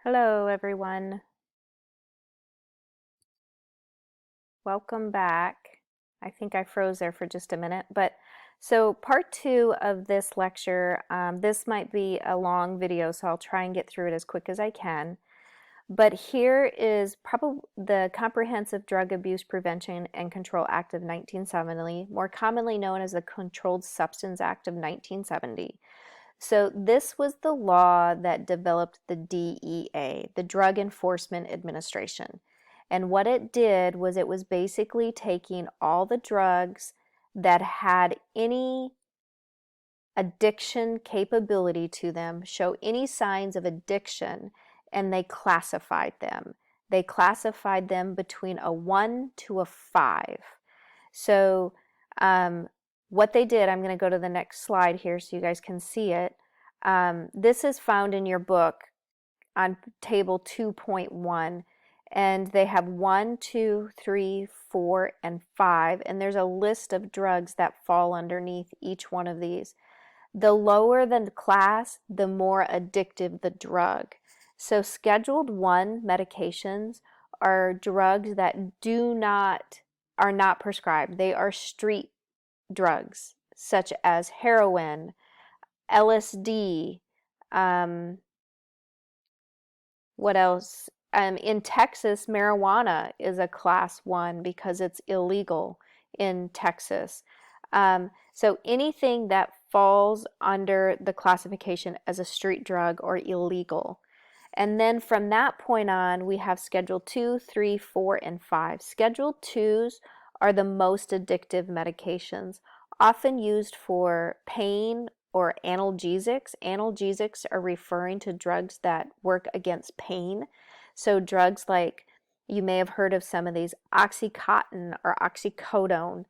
Hello, everyone. Welcome back. I think I froze there for just a minute, but so part two of this lecture, this might be a long video, so I'll try and get through it as quick as I can. But here is probably the Comprehensive Drug Abuse Prevention and Control Act of 1970, more commonly known as the Controlled Substance Act of 1970. So this was the law that developed the DEA, the Drug Enforcement Administration. And what it did was it was basically taking all the drugs that had any addiction capability to them, show any signs of addiction, and they classified them. They classified them between a 1 to a 5. So what they did, I'm going to go to the next slide here so you guys can see it. This is found in your book on table 2.1, and they have 1, 2, 3, 4, and 5, and there's a list of drugs that fall underneath each one of these. The lower the class, the more addictive the drug. So Scheduled 1 medications are drugs that are not prescribed. They are street drugs, such as heroin, LSD, what else? In Texas, marijuana is a class 1 because it's illegal in Texas. So anything that falls under the classification as a street drug or illegal. And then from that point on, we have Schedule 2, 3, 4, and 5. Schedule 2s are the most addictive medications, often used for pain or analgesics. Analgesics are referring to drugs that work against pain. So drugs like, you may have heard of some of these, Oxycontin or oxycodone,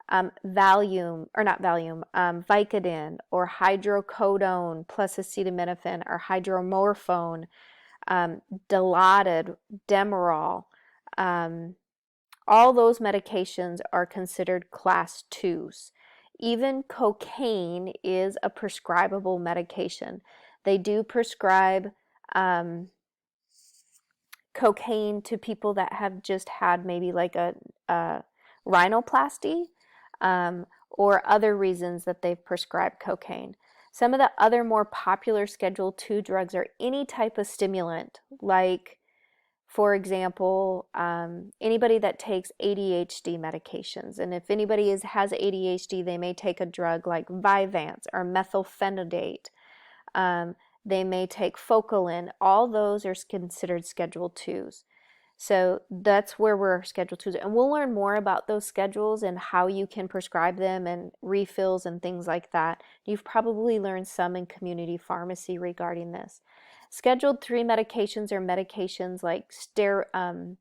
Valium, or not Valium, Vicodin, or hydrocodone plus acetaminophen, or hydromorphone, Dilaudid, Demerol. All those medications are considered class 2s. Even cocaine is a prescribable medication. They do prescribe cocaine to people that have just had maybe like a rhinoplasty, or other reasons that they've prescribed cocaine. Some of the other more popular Schedule 2 drugs are any type of stimulant, like, for example, anybody that takes ADHD medications. And if anybody has ADHD, they may take a drug like Vyvanse or methylphenidate. They may take Focalin. All those are considered Schedule 2s. So that's where we're Schedule 2s. And we'll learn more about those schedules and how you can prescribe them and refills and things like that. You've probably learned some in community pharmacy regarding this. Scheduled 3 medications are medications like steroids,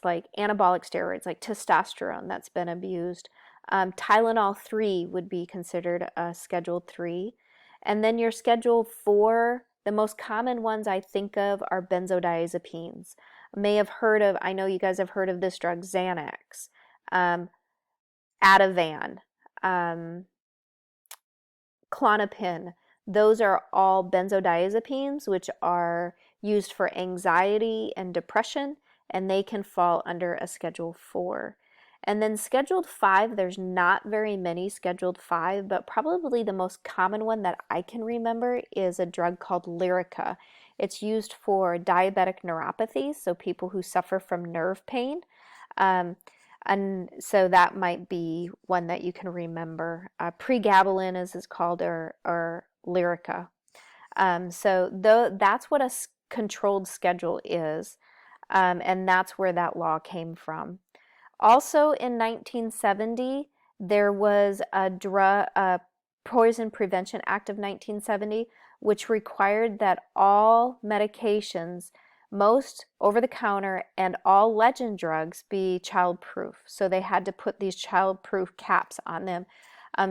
like anabolic steroids, like testosterone that's been abused. Tylenol 3 would be considered a Scheduled 3. And then your Schedule 4, the most common ones I think of are benzodiazepines. I know you guys have heard of this drug, Xanax, Ativan, Klonopin. Those are all benzodiazepines, which are used for anxiety and depression, and they can fall under a Schedule 4. And then Scheduled 5, there's not very many Scheduled 5, but probably the most common one that I can remember is a drug called Lyrica. It's used for diabetic neuropathy, so people who suffer from nerve pain. And so that might be one that you can remember. Pregabalin, as it's called, or Lyrica. That's what a controlled schedule is, and that's where that law came from. Also in 1970, there was a Poison Prevention Act of 1970, which required that all medications, most over-the-counter, and all legend drugs be child-proof. So they had to put these child-proof caps on them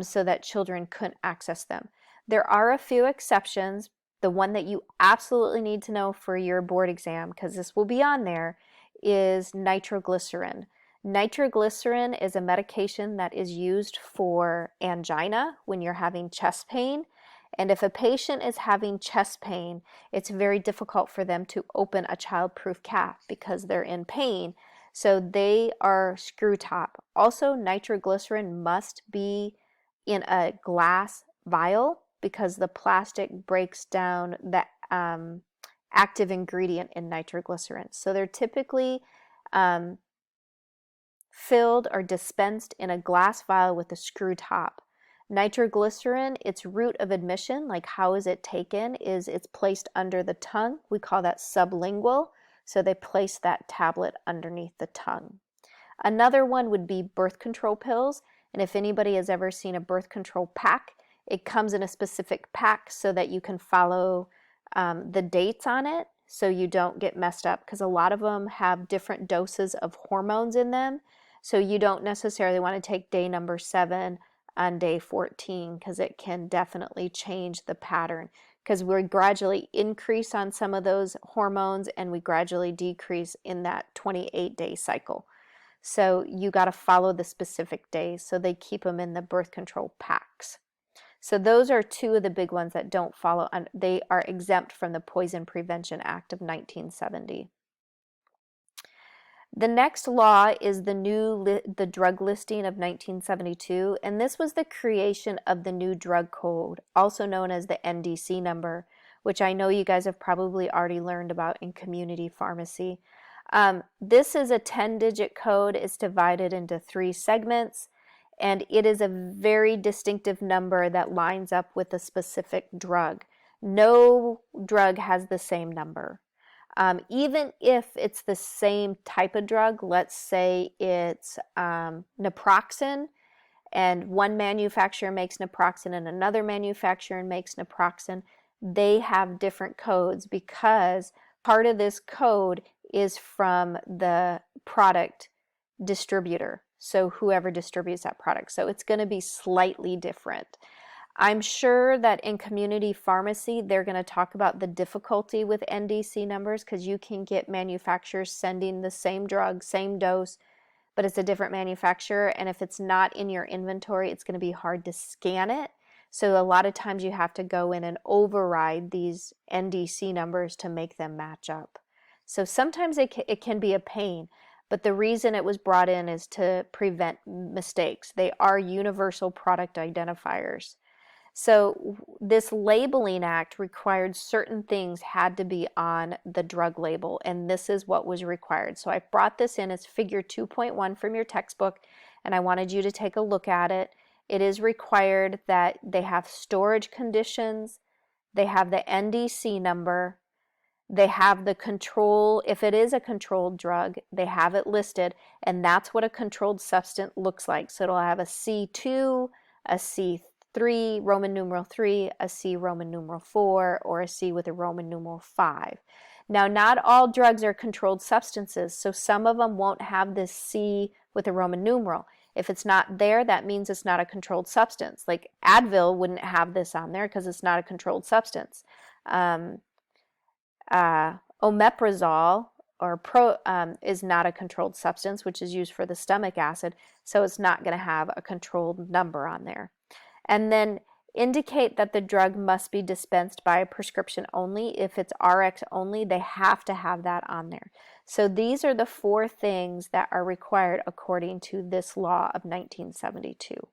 so that children couldn't access them. There are a few exceptions. The one that you absolutely need to know for your board exam, because this will be on there, is nitroglycerin. Nitroglycerin is a medication that is used for angina when you're having chest pain, And if a patient is having chest pain, it's very difficult for them to open a child-proof cath because they're in pain. So they are screw top. Also, nitroglycerin must be in a glass vial because the plastic breaks down the active ingredient in nitroglycerin. So they're typically filled or dispensed in a glass vial with a screw top. Nitroglycerin, its route of admission, like how is it taken, is it's placed under the tongue. We call that sublingual. So they place that tablet underneath the tongue. Another one would be birth control pills. And if anybody has ever seen a birth control pack, it comes in a specific pack so that you can follow the dates on it so you don't get messed up, because a lot of them have different doses of hormones in them. So you don't necessarily want to take day number 7 on day 14 because it can definitely change the pattern, because we gradually increase on some of those hormones and we gradually decrease in that 28-day cycle. So you got to follow the specific days. So they keep them in the birth control packs. So those are two of the big ones that don't follow. They are exempt from the Poison Prevention Act of 1970. The next law is the drug listing of 1972, and this was the creation of the new drug code, also known as the NDC number, which I know you guys have probably already learned about in community pharmacy. This is a 10-digit code. It's divided into 3 segments, and it is a very distinctive number that lines up with a specific drug. No drug has the same number. Even if it's the same type of drug, let's say it's naproxen, and one manufacturer makes naproxen and another manufacturer makes naproxen, they have different codes because part of this code is from the product distributor. So whoever distributes that product. So it's going to be slightly different. I'm sure that in community pharmacy, they're going to talk about the difficulty with NDC numbers, because you can get manufacturers sending the same drug, same dose, but it's a different manufacturer. And if it's not in your inventory, it's going to be hard to scan it. So a lot of times you have to go in and override these NDC numbers to make them match up. So sometimes it can be a pain. But the reason it was brought in is to prevent mistakes. They are universal product identifiers. So this labeling act required certain things had to be on the drug label, and this is what was required. So I brought this in as figure 2.1 from your textbook, and I wanted you to take a look at it. It is required that they have storage conditions, they have the NDC number, they have the control. If it is a controlled drug, they have it listed, and that's what a controlled substance looks like. So it'll have a C2, a C3, Roman numeral 3, a C Roman numeral 4, or a C with a Roman numeral 5. Now, not all drugs are controlled substances, so some of them won't have this C with a Roman numeral. If it's not there, that means it's not a controlled substance. Like Advil wouldn't have this on there because it's not a controlled substance. Omeprazole is not a controlled substance, which is used for the stomach acid, so it's not going to have a controlled number on there. And then indicate that the drug must be dispensed by a prescription only. If it's RX only, they have to have that on there. So these are the 4 things that are required according to this law of 1972.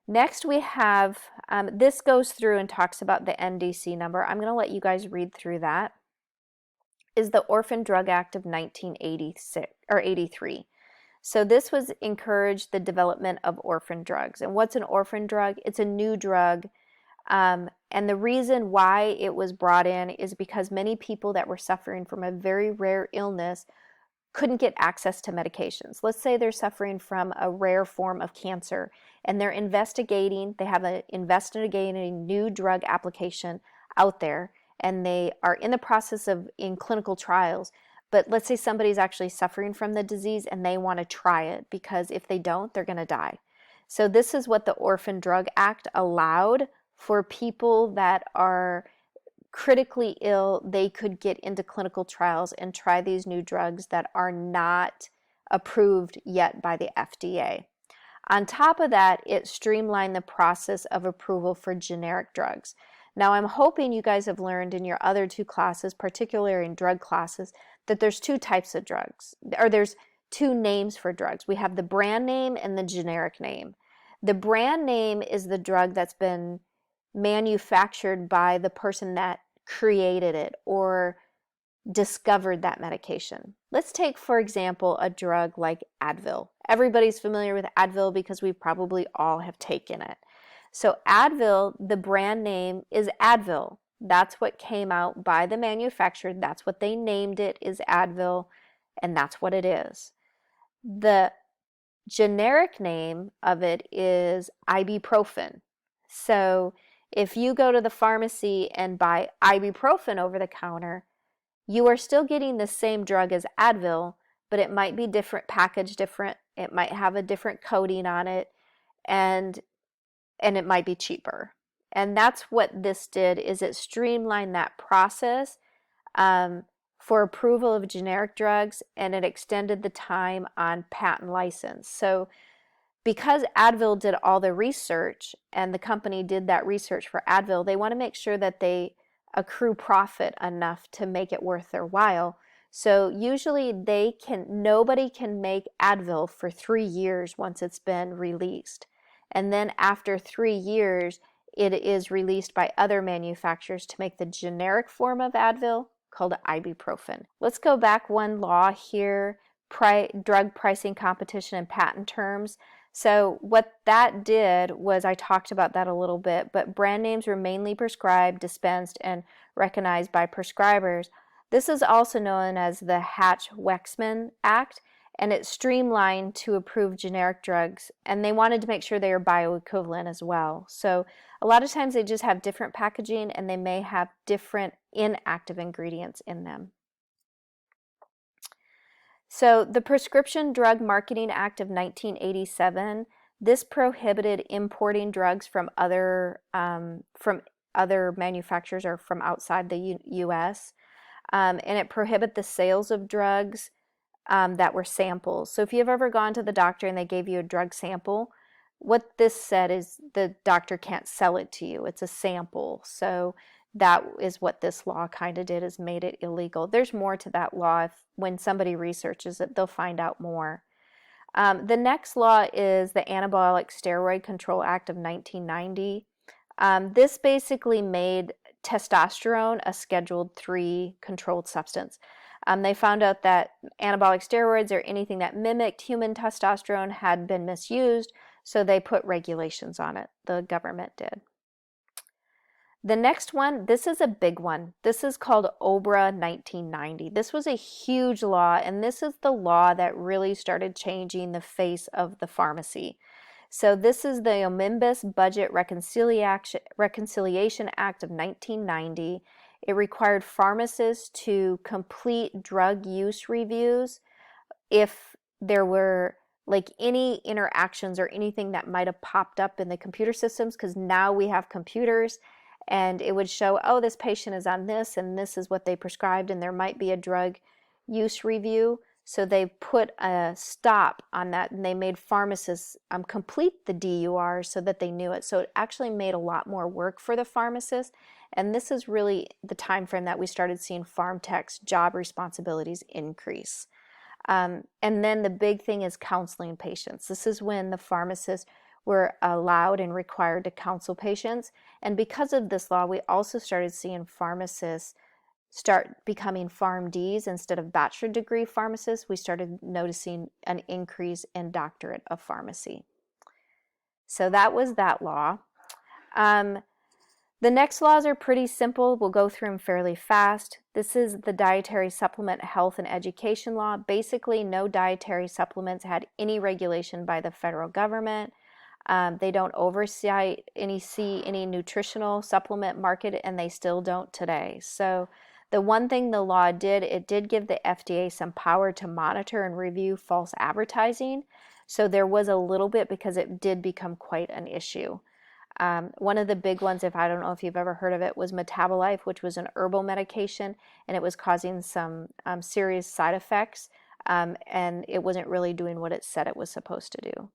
Next we have, this goes through and talks about the NDC number. I'm going to let you guys read through that. Is the Orphan Drug Act of 1986 or 83. So this was encouraged the development of orphan drugs. And what's an orphan drug? It's a new drug. And the reason why it was brought in is because many people that were suffering from a very rare illness couldn't get access to medications. Let's say they're suffering from a rare form of cancer and they're they have an investigating new drug application out there, and they are in the process of in clinical trials. But let's say somebody's actually suffering from the disease and they want to try it, because if they don't, they're going to die. So this is what the Orphan Drug Act allowed for people that are critically ill. They could get into clinical trials and try these new drugs that are not approved yet by the FDA. On top of that, it streamlined the process of approval for generic drugs. Now, I'm hoping you guys have learned in your other two classes, particularly in drug classes, that there's two types of drugs, or there's two names for drugs. We have the brand name and the generic name. The brand name is the drug that's been manufactured by the person that created it or discovered that medication. Let's take, for example, a drug like Advil. Everybody's familiar with Advil because we probably all have taken it. So Advil, the brand name is Advil. That's what came out by the manufacturer. That's what they named it, is Advil, and that's what it is. The generic name of it is ibuprofen. So if you go to the pharmacy and buy ibuprofen over the counter, you are still getting the same drug as Advil, but it might be different, packaged different. It might have a different coating on it, and it might be cheaper. And that's what this did, is it streamlined that process for approval of generic drugs, and it extended the time on patent license. So because Advil did all the research and the company did that research for Advil, they want to make sure that they accrue profit enough to make it worth their while. So usually nobody can make Advil for 3 years once it's been released. And then after 3 years, it is released by other manufacturers to make the generic form of Advil called ibuprofen. Let's go back one law here, drug pricing competition and patent terms. So what that did was, I talked about that a little bit, but brand names were mainly prescribed, dispensed, and recognized by prescribers. This is also known as the Hatch-Waxman Act, and it's streamlined to approve generic drugs, and they wanted to make sure they are bioequivalent as well. So a lot of times they just have different packaging, and they may have different inactive ingredients in them. So the Prescription Drug Marketing Act of 1987, this prohibited importing drugs from other manufacturers or from outside the U.S., and it prohibited the sales of drugs that were samples. So if you've ever gone to the doctor and they gave you a drug sample, what this said is the doctor can't sell it to you. It's a sample. So that is what this law kind of did, is made it illegal. There's more to that law. When somebody researches it, they'll find out more. The next law is the Anabolic Steroid Control Act of 1990. This basically made testosterone a Scheduled III controlled substance. They found out that anabolic steroids, or anything that mimicked human testosterone, had been misused, so they put regulations on it. The government did. The next one, this is a big one. This is called OBRA 1990. This was a huge law, and this is the law that really started changing the face of the pharmacy. So this is the Omnibus Budget Reconciliation Act of 1990. It required pharmacists to complete drug use reviews if there were like any interactions or anything that might have popped up in the computer systems, because now we have computers, and it would show, oh, this patient is on this and this is what they prescribed, and there might be a drug use review. So they put a stop on that, and they made pharmacists complete the DUR so that they knew it. So it actually made a lot more work for the pharmacists, and this is really the time frame that we started seeing pharm techs' job responsibilities increase. And then the big thing is counseling patients. This is when the pharmacists were allowed and required to counsel patients. And because of this law, we also started seeing pharmacists start becoming PharmDs instead of bachelor degree pharmacists. We started noticing an increase in doctorate of pharmacy. So that was that law. The next laws are pretty simple. We'll go through them fairly fast. This is the Dietary Supplement Health and Education Law. Basically, no dietary supplements had any regulation by the federal government. They don't oversee any nutritional supplement market, and they still don't today. So the one thing the law did, it did give the FDA some power to monitor and review false advertising. So there was a little bit, because it did become quite an issue. One of the big ones, I don't know if you've ever heard of it, was Metabolife, which was an herbal medication, and it was causing some serious side effects, and it wasn't really doing what it said it was supposed to do.